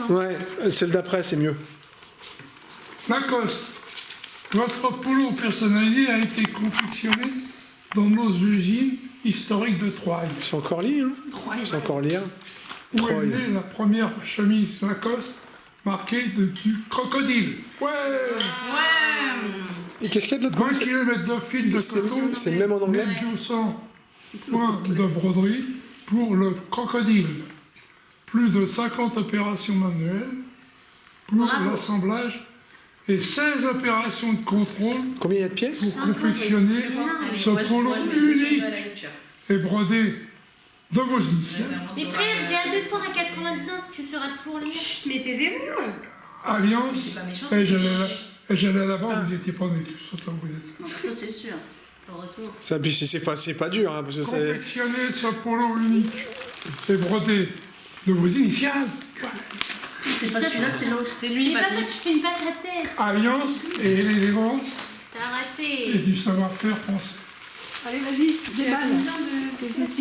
Ouais, celle d'après, c'est mieux. Lacoste. Votre polo personnalisé a été confectionné dans nos usines historiques de Troyes. Ils sont encore liés, hein. Ils sont encore liés. Où est Troyes. née la première chemise Lacoste marquée du crocodile. Ouais. Et qu'est-ce qu'il y a de l'autre 20 côté? km de fil de C'est- coton, c'est le même en anglais? 1200 points de broderie pour le crocodile. Plus de 50 opérations manuelles pour Bravo. l'assemblage et 16 opérations de contrôle Combien il y a de pièces? pour confectionner ce polo unique et brodé de vos initiales. Mais frère, j'ai hâte de te voir à 90 ans si tu seras pour lire. Mais taisez-vous. Alliance, pas méchant, et j'allais là-bas, vous n'étiez pas nés tous, autant vous êtes. Ça, c'est sûr. Heureusement. Ça, puis c'est pas dur, hein, parce que c'est... Confectionner ce polo unique et brodé de vos initiales. C'est pas celui-là, c'est l'autre. C'est lui, Mais papa, papy. tu fais une passe à tête. Alliance et l'élégance T'as et raté. du savoir-faire français. Allez, vas-y, déballe.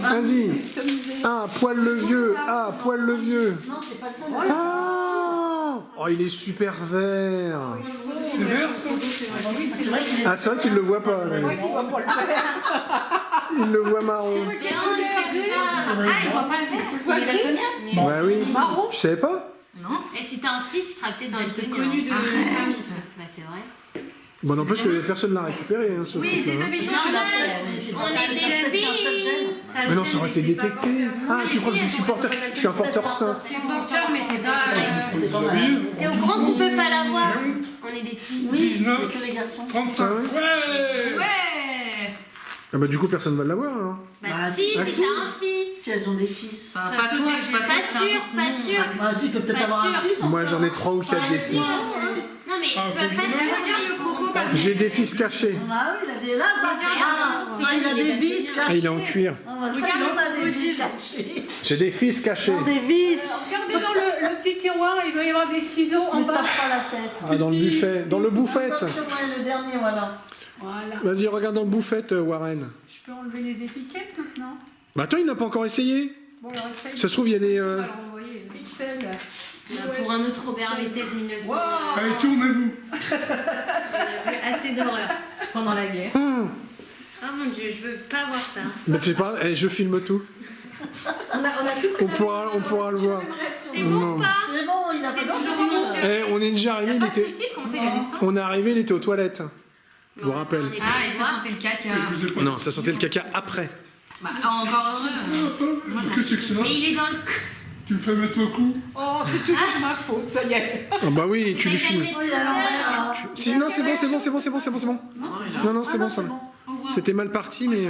Vas-y. Ah, poil le vieux. Ah, poil le vieux. Non, c'est pas ça. Ah, oh, il est super vert. C'est vert, ça? C'est vrai qu'il est. Ah, c'est vrai qu'il le voit pas. là. Il le voit marron. Mais on le fait comme ça. Ah, il voit pas le faire. Il est daltonien. Bah oui. Tu savais pas? Et si t'as un fils, il sera peut-être C'est un truc daltonien. connu de famille. Bah, c'est vrai. Bon, n'empêche que personne l'a récupéré. Hein, ce Oui, truc-là, hein. déshabillé. On est des filles. Mais non, ça aurait été détecté. Ah, tu crois que je suis porteur? Je suis un porteur sain. C'est porteur, mais t'es pas. Vous avez T'es au courant qu'on peut pas l'avoir. On est des filles. Oui, il n'y a 19. que les garçons. 35. Ouais. Ouais. Ah bah du coup, personne va l'avoir, alors. Bah, Bah, si, si. si t'as un fils. Si elles ont des fils. Enfin, pas toi, c'est pas toi. Pas sûr, pas sûr. Bah, si, il peut peut-être Pas avoir un sûr. fils. Moi, j'en ai 3 ou 4 des Pas fils. sûr. Non, mais Ah, faut que je pas note. sûr. Regarde le croco, papy. J'ai des fils cachés. Ah oui, il a des. Là, ça, il a des vis cachés. Ah, il est en cuir. Ah, bah, ça, Regarde il en a le des vis crocodile. cachés. J'ai des fils cachés. Ils ont des vis. Regardez dans le petit tiroir, il doit y avoir des ciseaux en Ne bas. tape pas la tête. Ah, dans le buffet. Dans le bouffette. Attention, ouais, le dernier, voilà. Voilà. Vas-y, regarde dans le bouffette, Warren. Je peux enlever les étiquettes maintenant. Bah toi, il n'a pas encore essayé. Bon, alors essaye. Ça se trouve, il y a des... On va le renvoyer. Pixel. Pour un autre Robert Vétez 1900. Allez, tournez-vous. Assez d'horreur. Pendant la guerre. Oh mon dieu, je veux pas voir ça. Mais tu sais pas, je filme tout. On a tout On pourra le voir. C'est bon ou pas? C'est bon, il a pas C'est de toujours soucis. bon. On est déjà arrivé, Il il n'y a pas de était... sous-titres, comment ça, il y a des seins? On est arrivé, il était aux toilettes. Je vous rappelle. On est pas Ah, allé et ça voir. sentait le caca. Je vous ai pas Non, ça sentait le caca après. Bah, encore heureux. Qu'est-ce que c'est que ça? Mais il est dans le cul. Tu me fais mettre le coup? Oh, c'est toujours ma faute, ça y est. Ah bah oui, tu lui filmes. Oh, il a l'envers. Si, non, c'est bon, c'est bon, c'est bon, c'est bon, c'est bon, c'est bon. Non, c'est bon, ça. C'était mal parti, mais...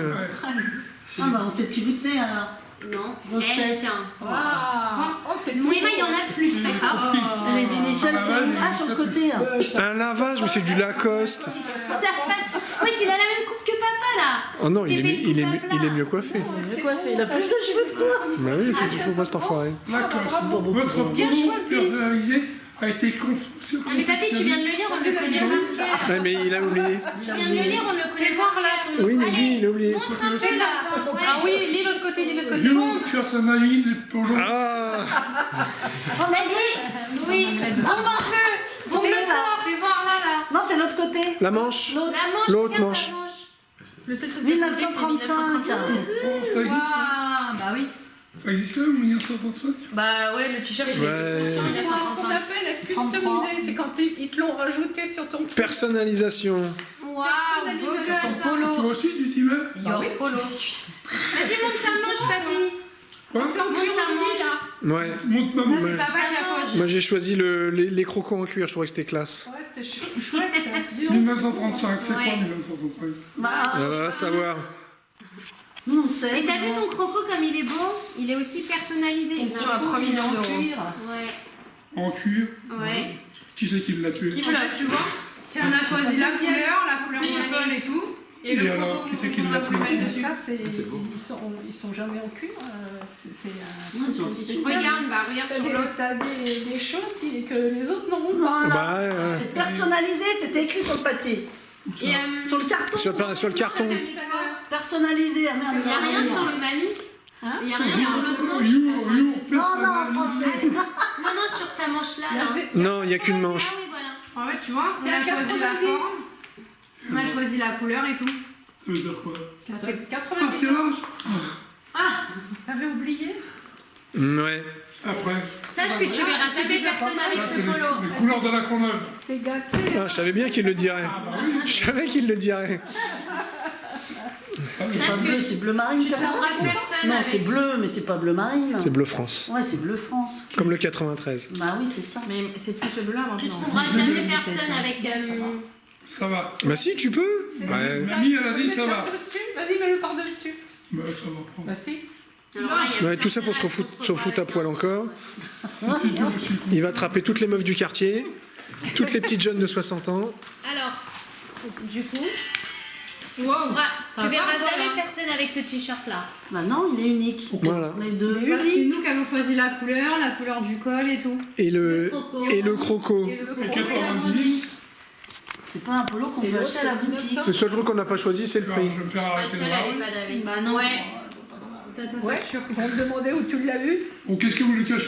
Ah bah, on s'est pivoté alors. Non. Grosse Elle, tête. tiens. Ah, oh, t'es tout Moïma, il y en a plus. Ah. Les initiales, c'est où? Ah, sur le côté. Hein. Un lavage, mais c'est du Lacoste. Oui, il a la même coupe que papa là. Oh non, C'est fait il coupe à est mieux coiffé. Il est coiffé, il a plus de cheveux que toi. Bah oui, il faut pas cet enfoiré. Votre polo personnalisé a été confectionné. Non mais papy, tu viens de le lire, on le connaît par cœur. Ouais, mais il a oublié. Tu viens de le lire, on le connaît Fais voir là ton. Oui, mais lui, il a oublié. Montre un peu là. Ouais. Ah oui, lis l'autre côté, lis l'autre côté. You personnalise les polos. Ah Vas-y. Oui. Bombe un peu. Bombe le torse. Fais voir là. Non, c'est l'autre côté. La manche. L'autre. La manche. L'autre regarde manche. la manche. Le seul truc 1935. Oh, ça existe. Waouh, bah oui. Ça existe là, 1935? Bah ouais, le t-shirt, il est Ouais. sur qu'on 1935. appelle customisé, c'est quand ils te l'ont rajouté sur ton truc. Personnalisation. Waouh, beau gosse. Ton Toi polo. aussi, du timber? Your polo. Vas-y, monte ta manche, papy. Quoi? Monte ta manche. Ouais. Monte ma Ça, main. c'est papa qui a choisi. Moi, j'ai choisi les crocos en cuir, je trouvais que c'était classe. Ouais, c'est chouette. 1935, c'est quoi Ouais. 1935? Bah, On va savoir. nous, on sait. Et t'as vu ton croco comme il est beau? Il est aussi personnalisé. Il se joue à 3 millions d'euros. Ouais. En cuir? Ouais. Qui c'est qui l'a tué? Qui veut la tu vois? On a choisi la couleur d'automne et tout. Et Et le alors, croco qui c'est qui qu'on l'a a voulu fait mettre dessus. Ça, c'est. Ils sont jamais en cuir. Non, ils sont en tissu. Regarde, bah regarde sur l'autre. T'as des choses que les autres n'auront pas. Voilà. Bah, ouais. C'est personnalisé, c'était écrit sur le papier. Et Sur le carton. Sur le carton. Personnalisé, ah merde. il n'y a rien sur le mamie. Il n'y a rien sur le manche. You, Non, non, française. Non, non, sur sa manche-là. Là. Non, il n'y a qu'une manche. Ah oui, voilà. En fait, tu vois, on C'est a la choisi la 90. forme, on a choisi la couleur et tout. Ça veut dire quoi? Bah, c'est- Ah, 90. c'est large. T'avais oublié? Ouais. Après, Sache que tu verras jamais personne avec là, ce c'est polo. les couleurs de la Courneuve. T'es gâté. Ah, je savais bien qu'il le dirait. Je savais qu'il le dirait. Sache Bleu, que c'est bleu marine tu comme ça. trouveras personne Non, avec. c'est bleu, mais c'est pas bleu marine. C'est bleu France. Ouais, c'est bleu France. Comme le 93. Bah oui, c'est ça. Mais c'est plus ce bleu Tu maintenant. trouveras jamais personne avec. Ça va. Bah si, tu peux. Ouais. Mamie, elle a dit ça va. Par-dessus. Vas-y, mets-le par-dessus. Bah, ça va prendre. Bah si. Alors là, il y a Ouais, plus tout ça pour se personne refoutre à poil encore. C'est dur aussi. Il va attraper toutes les meufs du quartier, toutes les petites jeunes de 60 ans. Alors, du coup, Wow. tu va verras pas, jamais hein. personne avec ce t-shirt-là. Bah non, il est unique. Voilà. Mais de Bah, c'est nous qui avons choisi la couleur du col et tout. Et le Croco. et le croco. Et le Et croco et la 90. broderie. c'est pas un polo qu'on peut acheter à la boutique. Le seul truc qu'on n'a pas choisi, c'est le Je prix. vais me faire La arrêter seule, de elle est là. pas d'avec. Bah non. Ouais. T'as ta Ouais, facture. on me demandait où tu l'as eu. Bon, qu'est-ce que vous voulez que je...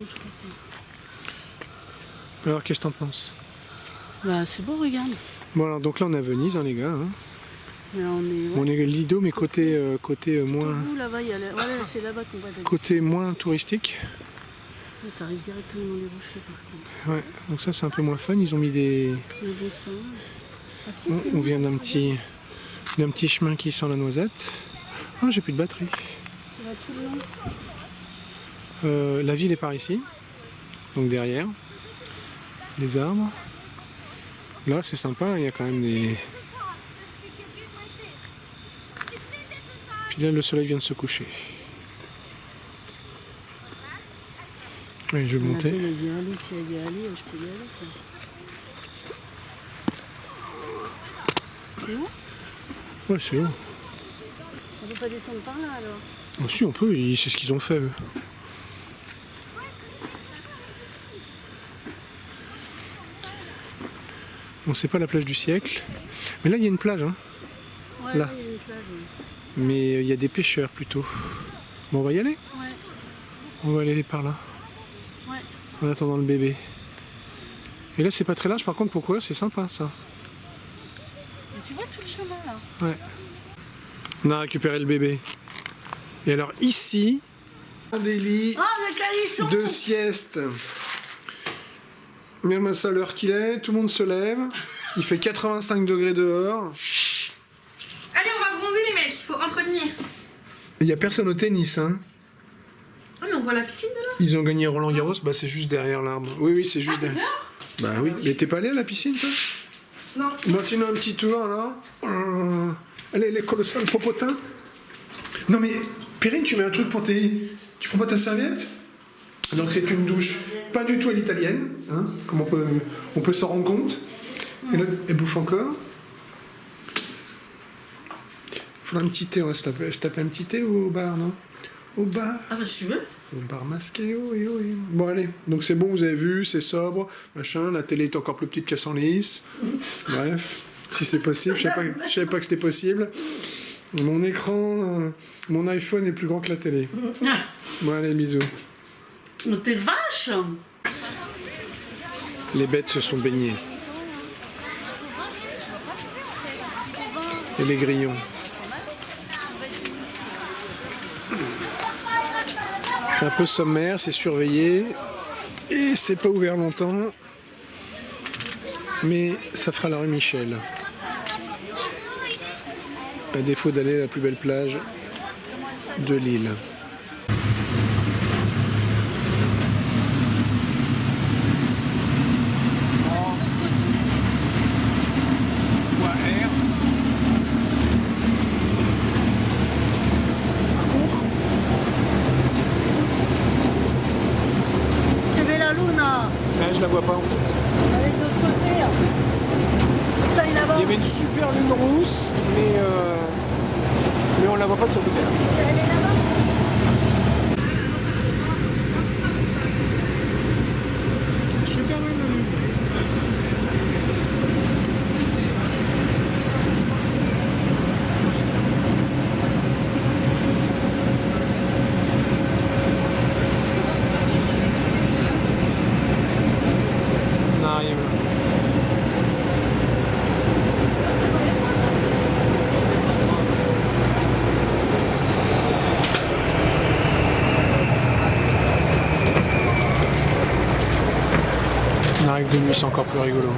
Alors, qu'est-ce que t'en penses? Bah c'est beau, regarde. Bon, alors, donc là, on est à Venise, hein, les gars. Hein. Mais on est. On est Lido, mais côté moins Où là-bas, il y a voilà, c'est là-bas qu'on va aller. côté moins touristique. T'arrives directement dans les rochers par contre. Ouais. Donc ça, c'est un peu moins fun. Ils ont mis des. Mais bon, c'est pas mal. On vient d'un petit chemin qui sent la noisette. Ah, j'ai plus de batterie. Ça va tout le long. La ville est par ici, donc derrière, les arbres. Là, c'est sympa, il y a quand même des... Puis là, le soleil vient de se coucher. Oui, je vais monter. Elle dit allez, si elle dit aller, je peux y aller. Quoi. C'est où? Ouais, c'est haut. On peut pas descendre par là alors. Oh, si, on peut, c'est ce qu'ils ont fait, eux. Bon, c'est pas la plage du siècle. Mais là, il y a une plage, hein. Ouais, Là. il y a une plage. Mais il y a des pêcheurs, plutôt. Bon, on va y aller. Ouais. On va aller par là. Ouais. En attendant le bébé. Et là, c'est pas très large, par contre, pour courir, c'est sympa, ça. Mais tu vois tout le chemin là. Ouais. On a récupéré le bébé. Et alors, ici, des lits Ah, le calisson! de sieste. Même à ça, l'heure qu'il est, tout le monde se lève. Il fait 85 degrés dehors. Allez, on va bronzer les mecs, il faut entretenir. Il n'y a personne au tennis, hein. Ah, mais on voit la piscine de là. Ils ont gagné Roland Garros, bah c'est juste derrière l'arbre. Oui, oui, c'est juste derrière. Bah oui, mais t'es pas allé à la piscine, toi? Non. Bon, sinon, un petit tour, alors. Allez, les colossales popotins. Non, mais, Perrine, tu mets un truc pour tes... Tu prends pas ta serviette? Donc, c'est une douche pas du tout à l'italienne, hein, comme on peut s'en rendre compte. Et là, elle bouffe encore. Faudra un petit thé, on va se taper un petit thé au bar, non? Au bar. Ah, bah, si tu veux. Au bar masqué, oui, oui. Bon, allez, donc c'est bon, vous avez vu, c'est sobre, machin, la télé est encore plus petite qu'à 110. Bref, si c'est possible, je savais pas que c'était possible. Mon écran, mon iPhone est plus grand que la télé. Bon, allez, bisous. Mais t'es vache! Les bêtes se sont baignées. Et les grillons. C'est un peu sommaire, c'est surveillé. Et c'est pas ouvert longtemps. Mais ça fera la rue Michel. À défaut d'aller à la plus belle plage de l'île. Tu veux la luna? Je la vois pas en fait. Elle est de l'autre côté. Putain, il là-bas. Il y avait une super lune rousse, mais on la voit pas de ce côté-là. Elle est là-bas. Super belle la lune. arrive de nuit, c'est encore plus rigolo.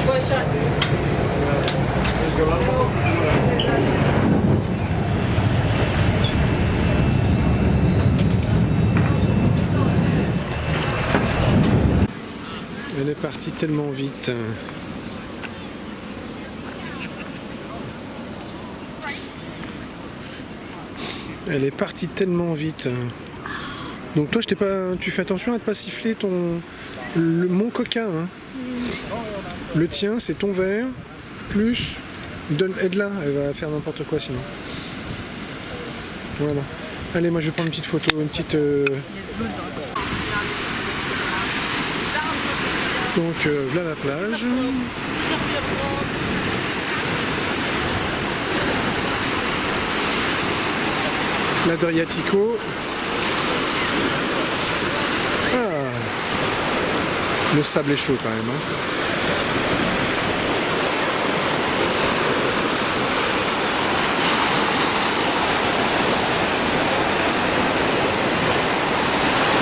Ouais, ça. Elle est partie tellement vite. Elle est partie tellement vite. Donc toi, tu fais attention à ne pas siffler mon coca. Hein. Le tien, c'est ton verre, plus aide-la, elle va faire n'importe quoi sinon. Voilà. Allez, moi je vais prendre une petite photo, une petite... Donc là la plage. L'Adriatico. Ah, le sable est chaud quand même. Hein.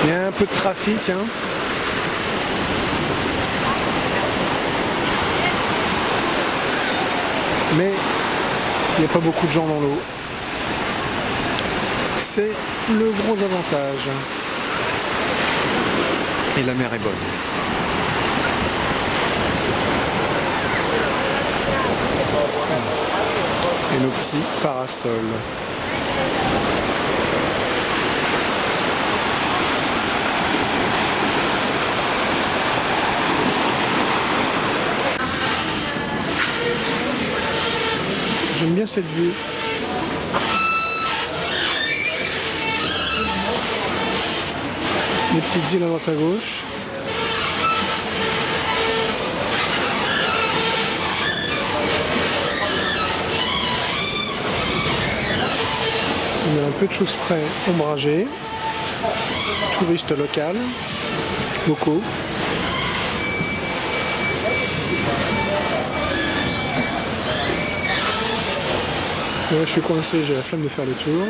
Il y a un peu de trafic. Hein. Mais il n'y a pas beaucoup de gens dans l'eau. C'est le gros avantage. Et la mer est bonne. Et nos petits parasols. J'aime bien cette vue. Les petites îles à droite à gauche. On a un peu de choses près ombragées. Touristes locaux. Ouais, je suis coincé, j'ai la flemme de faire le tour.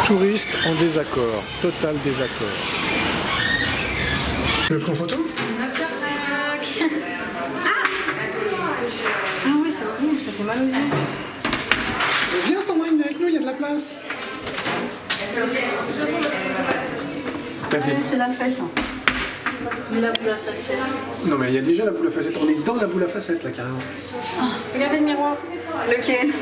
Touristes en désaccord, total désaccord. Tu veux prendre en photo? Ah oui, c'est horrible, ça fait mal aux yeux. Viens Sandrine, viens avec nous, il y a de la place. C'est la fête. La boule à facettes. Non mais il y a déjà la boule à facettes, on est dans la boule à facettes là carrément. Regardez le miroir. Lequel?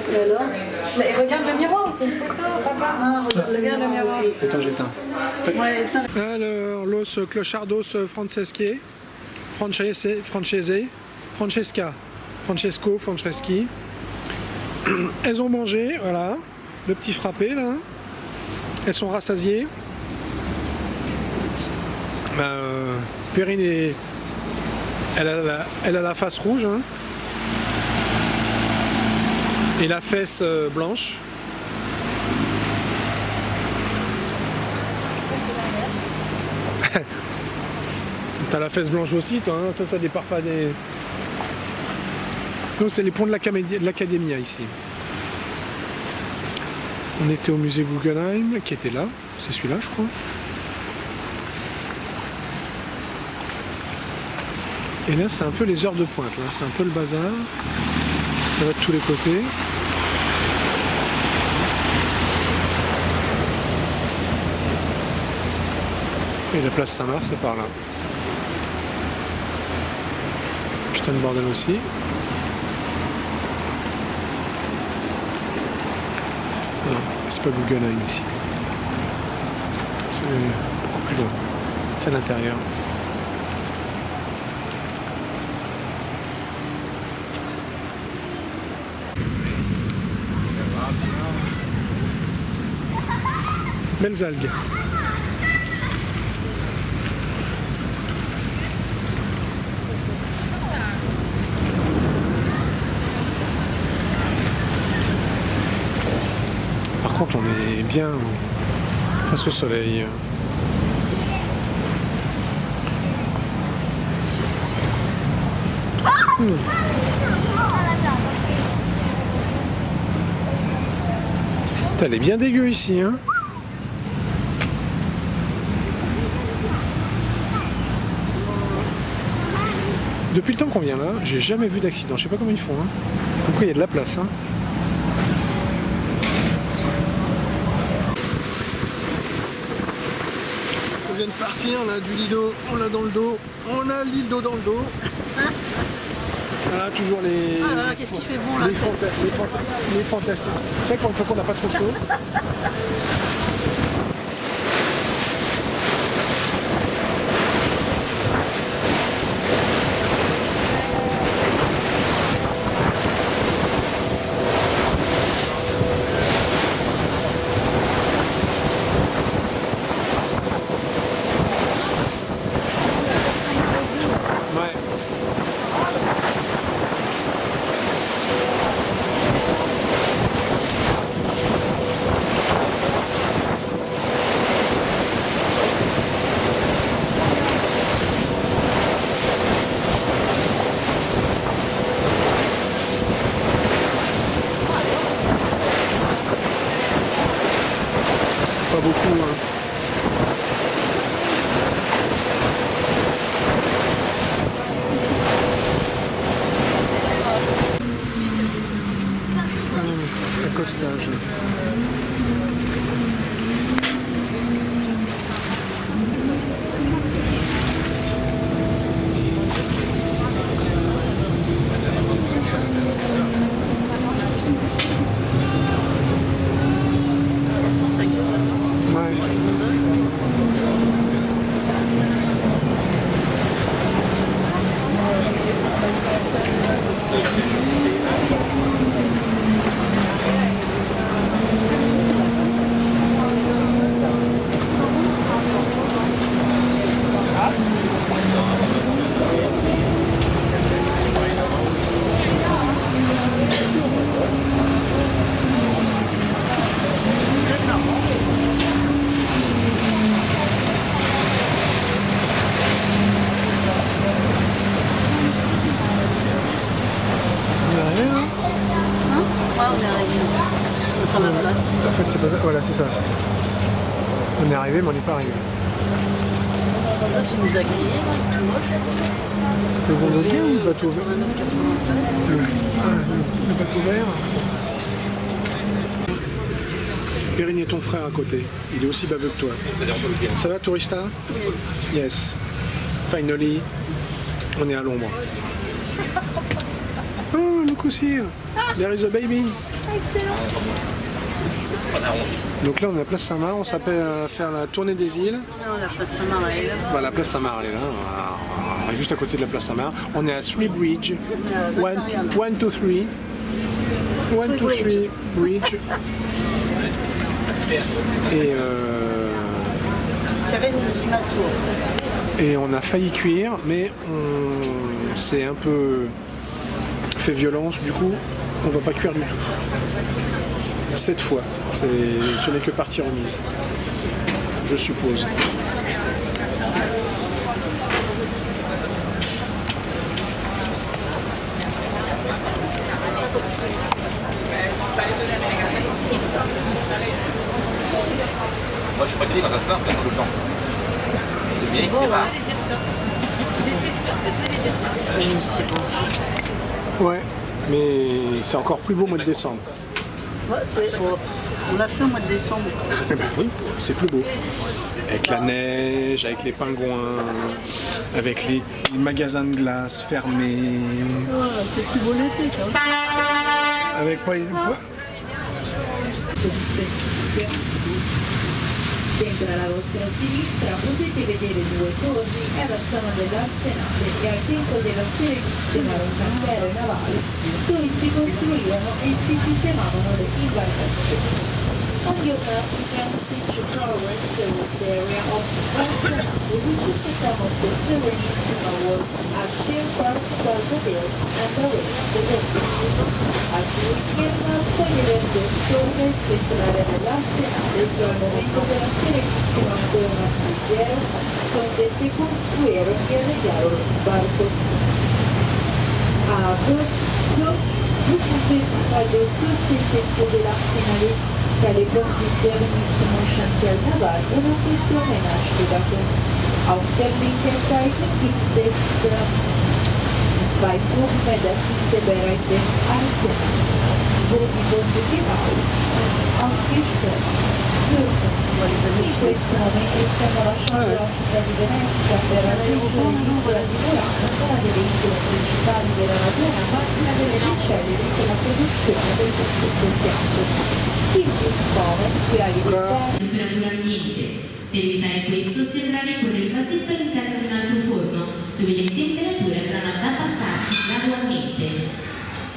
Et alors? Mais regarde le miroir, on fait une photo, papa. Ah, regarde le miroir. Attends, j'éteins. Ouais, attends. Alors, Los Clochardos Franceschi, Franceschi. Elles ont mangé, voilà, le petit frappé là. Elles sont rassasiées. Perrine elle a la face rouge. Hein. Et la fesse blanche. T'as la fesse blanche aussi, toi, hein. Ça départ pas des... Donc c'est les ponts de l'Académia ici. On était au musée Guggenheim, qui était là. C'est celui-là, je crois. Et là, c'est un peu les heures de pointe. Là, c'est un peu le bazar. Ça va de tous les côtés. Et la place Saint-Marc, c'est par là. Putain de bordel aussi. Non, c'est pas Guggenheim ici. C'est beaucoup plus loin. C'est à l'intérieur. Belles algues. on est bien face au soleil. Elle est bien dégueu ici, hein. Depuis le temps qu'on vient là, j'ai jamais vu d'accident. Je sais pas comment ils font. Hein. Pourquoi il y a de la place. Hein. On vient de partir là du Lido. On l'a dans le dos. On a Lido dans le dos. Voilà, toujours les. Ah, qu'est-ce qu'il fait bon là? Les fantastiques. C'est vrai qu'une fois qu'on n'a pas trop chaud. Pas beaucoup. Hein. Accostage. Ça gueule là. Ouais. Attends la place. En fait, c'est pas ça. Voilà, c'est ça. On est arrivé, mais on n'est pas arrivé. Là, tu nous as grillé, tout moche. Le Gondolien ou le bateau vert 89, 93. Le bateau vert. Perrine et ton frère à côté. Il est aussi baveux que toi. Ça va, tourista? Yes. Yes. Finally, on est à l'ombre. Oh, look who's here. There is a baby. Donc là, on est à Place Saint-Marc. On s'appelle à faire la tournée des îles. Non, la place Saint-Marc est là. Bah, la Place Saint-Marc, elle est là. On est juste à côté de la Place Saint-Marc. On est à Three Bridge. One, two, three. One, two, three Bridge. Et Serenissima Tour. Et on a failli cuire, mais on s'est un peu fait violence, du coup, on va pas cuire du tout. Cette fois, ce n'est que partie remise, je suppose. Moi je suis pas télé quand ça se passe tout le temps. C'est bon, hein? J'étais sûre que tu allais dire ça. Oui, c'est bon. Ouais, mais c'est encore plus beau au mois de décembre. Ouais, on l'a fait au mois de décembre. Eh ben oui, c'est plus beau. Avec la neige, avec les pingouins, avec les magasins de glace fermés. Ouais, c'est plus beau l'été, quand même. Avec quoi Sempre alla vostra sinistra potete vedere due torri e alla zona dell'arsenale e al centro della sistema un cantiere navale dove si costruivano e si sistemavano le imbarcazioni. On your map, you can see Chicago's service area of Arsenale, which is the sum of the Serenissima was at Shipyard, Salvador, and the rest of the As you can now torna a entrare nell'arsenale che al momento della selezione ancora passeggero, donde se construyeron y arreglaron los barcos. A agosto, grupos principales sostenidos del arsenal que le condizioni como chantier naval una questione nascita. Aufgabentätigkeiten gibt es bei Gruppen der Bereiche Arsenal, wo die Boote genau aufgestellt dürfen. In questo momento stiamo lasciando la città di Venezia per raggiungere l'isola di Murano, una delle isole principali della laguna, ma una delle più celebri per la produzione del tessuto bianco. Il dispone di alimentare Naturalmente, per evitare questo si dovrà riporre il vasetto all'interno di un altro forno, dove le temperature andranno ad abbassarsi gradualmente.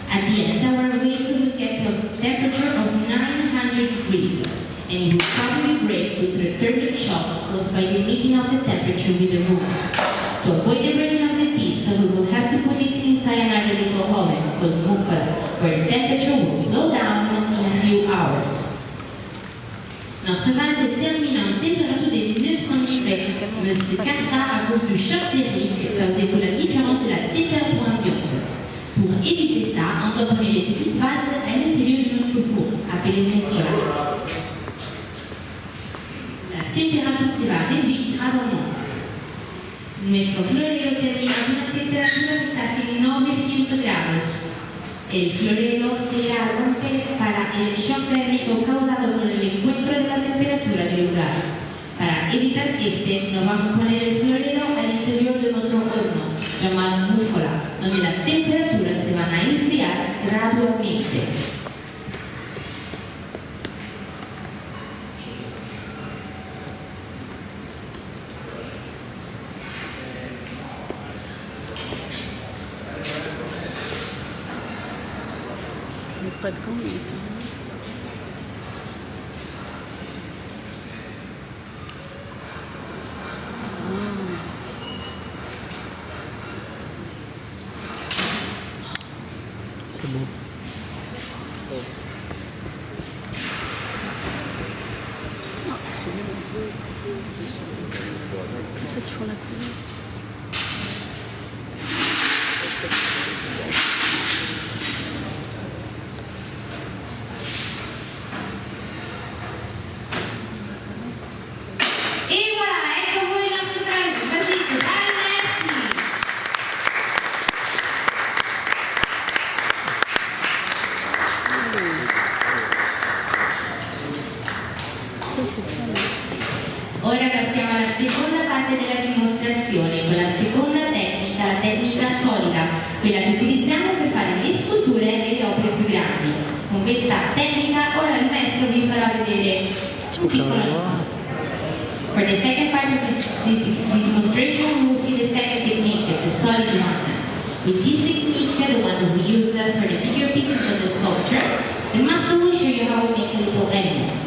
At the end, our vessel will get to a temperature of 900 degrees, and it will probably break due to the thermic shock caused by the meeting of the temperature with the room. To avoid the breaking of the piece, we will have to put it inside another little oven called muffle, where the temperature will slow down in a few hours. Notre vase est terminé en température de 900 degrés, mais se cassa à cause du choc thermique causé par la différence de la température ambiante. Pour éviter ça, on doit poner les petites vases à l'intérieur de notre four, appelé mensola. La température se va réduire graduellement. Nuestro florero termina a una temperatura de casi 900 grados. El florero se rompe para el shock térmico causado por el encuentro de la temperatura del lugar. Para evitar este, nos vamos a poner el florero al interior de nuestro horno, llamado mufola, donde las temperaturas se van a enfriar gradualmente. Pas de conduite. C'est beau. Comme ça qu'ils font la couleur. E voilà, ecco voi il nostro vasito, dai maestri! Ora passiamo alla seconda parte della dimostrazione, con la seconda tecnica, la tecnica solida, quella che utilizziamo per fare le sculture e le opere più grandi. Con questa tecnica ora il maestro vi farà vedere un piccolo. For the second part of the demonstration, we will see the second technique, the solid one. With this technique, the one we use for the bigger pieces of the sculpture, the master will show you how we make a little animal.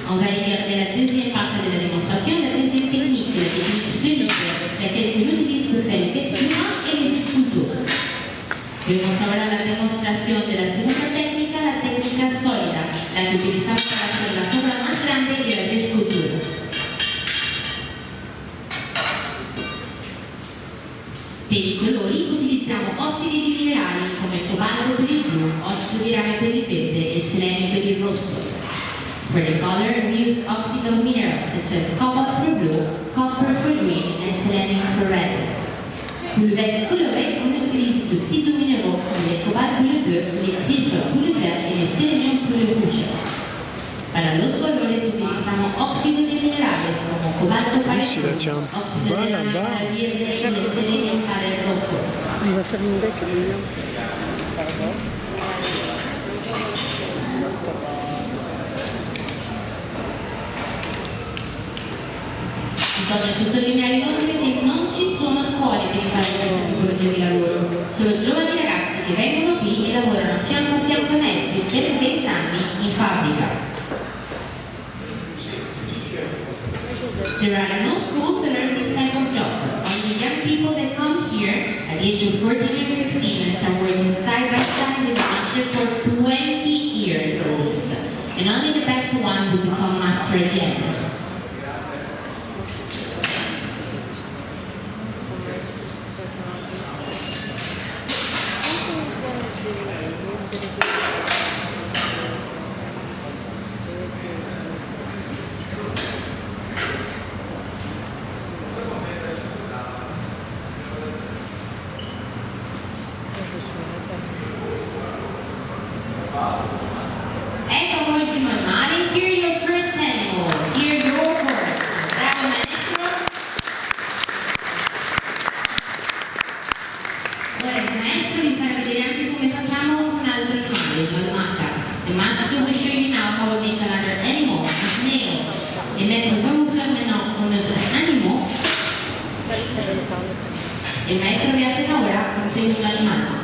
On va regarder la deuxième partie de la démonstration, la deuxième technique, la technique solide, laquelle que l'utilise pour faire les vêtements et les sculptures. Vemos ahora la demostración de la segunda técnica, la técnica sólida, la que utilizamos para hacer las obras más grandes de las esculturas. Per i colori utilizziamo ossidi di minerali come cobalto per il blu, ossido di rame per il verde e selenio per il rosso. For the color, we use oxide of minerals such as cobalt for blue, copper for green, and selenium for red. Pour le vert coloré, on utilise d'oxydes minéraux comme les cobaltes pour le bleu, les cuivres pour le vert et les sélénium pour le rouge. Para los colores utilizamos óxidos de minerales como cobalto para el bleu, óxido de rame para el verde y el selenio para el rojo. On va faire une bec mignon. Bisogna sottolineare inoltre che non ci sono scuole per imparare questa tipologia di lavoro, solo giovani ragazzi che vengono qui e lavorano a fianco ai maestri per 20 anni in fabbrica. There are no schools to learn this type of job. Only young people that come here at the age of 14 and 15 and start working side by side with the master for 20 years. Ecco voi il primo animale. Here your first animal. Here your horse. Bravo maestro. Ora il maestro vi farà vedere anche come facciamo un altro animale, una domanda. The master will show you now how we make another animal, a snail. Et maître va vous faire maintenant un autre animal. Il maestro vi hace ahora un segundo animale.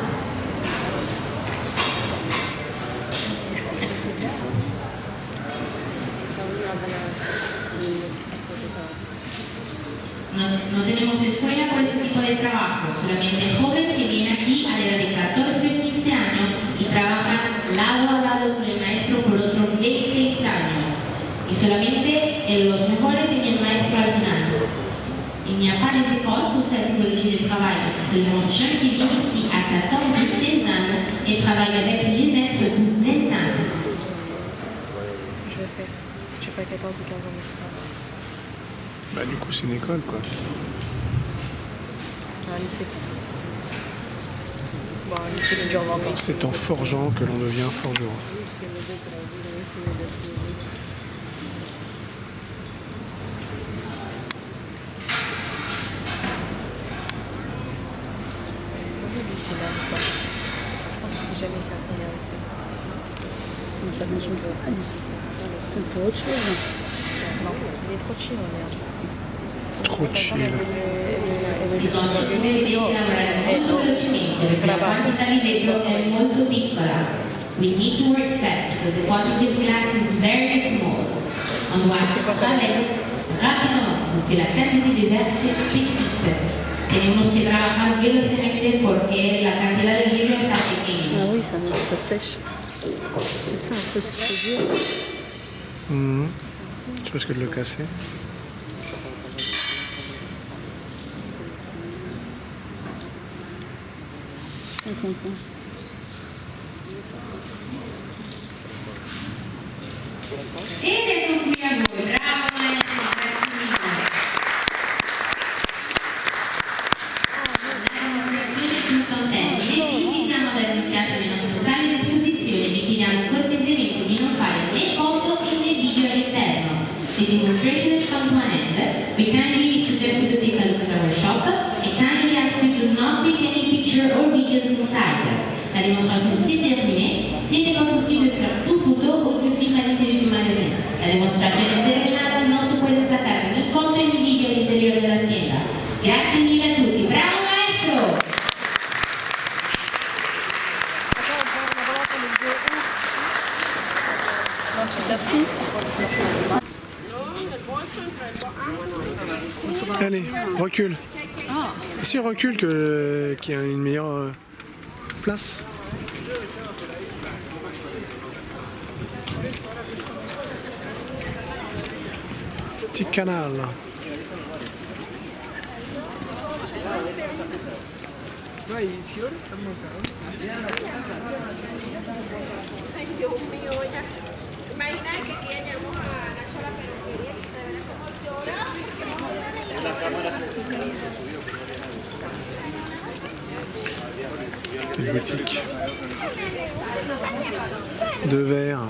No tenemos escuela por ese tipo de trabajo, solamente el joven que viene aquí a la edad de 14 o 15 años y trabaja lado a lado con el maestro por otros 26 años. Y solamente los mejores tienen maestro al final. Il n'y a pas des écoles pour cette typologie de travail. Seulement les gens qui viennent ici à 14 ou 15 ans et travaillent avec les maîtres pour 20 ans. Je vais faire. Je sais pas 14 ou 15 ans, mais c'est pas grave. Bah du coup c'est une école quoi. Un lycée. Bon, un lycée de dur encore. C'est en forgeant que l'on devient forgeron. C'est là, je pense que c'est jamais ça qu'on a avec ça. On n'a pas besoin de ça. Peut-être pour autre chose. Non, il est trop chill, on est. Trop chill. Bisogna ovviamente lavorare molto velocemente perché la quantità di vetro è molto piccola. We need to work fast because the quantity of glass is very small. On doit travailler rapidement porque la cantidad de verre es petite. Tenemos que trabajar velozmente porque la cantidad de vidrio está pequeña. Ah oui, ça me peu sèche. C'est ça, un peu c'est dur. Tu risques de le casser. Ed ecco qui a voi, bravo maestro, grazie mille. Vi invitiamo ad addentrare le nostre sale di esposizione e vi chiediamo cortesemente di non fare né foto e né video all'interno. The demonstration has come to an end. We kindly suggest you to take a look at our shop and kindly ask you to not take any picture or videos inside. La démonstration s'est terminée. Si n'est pas possible de faire tout photo ou de film à l'intérieur du magasin. La demonstrazione è terminata, non si può scattare né foto né video all'interiore dell'azienda. Grazie mille a tutti. Bravo maestro! Allez, recule. Si recule qu'il y a une meilleure place. Petit canal. Imagina que aquí llamamos a Nacho a la peluquería y se ve cómo llora porque no Une boutique de verre.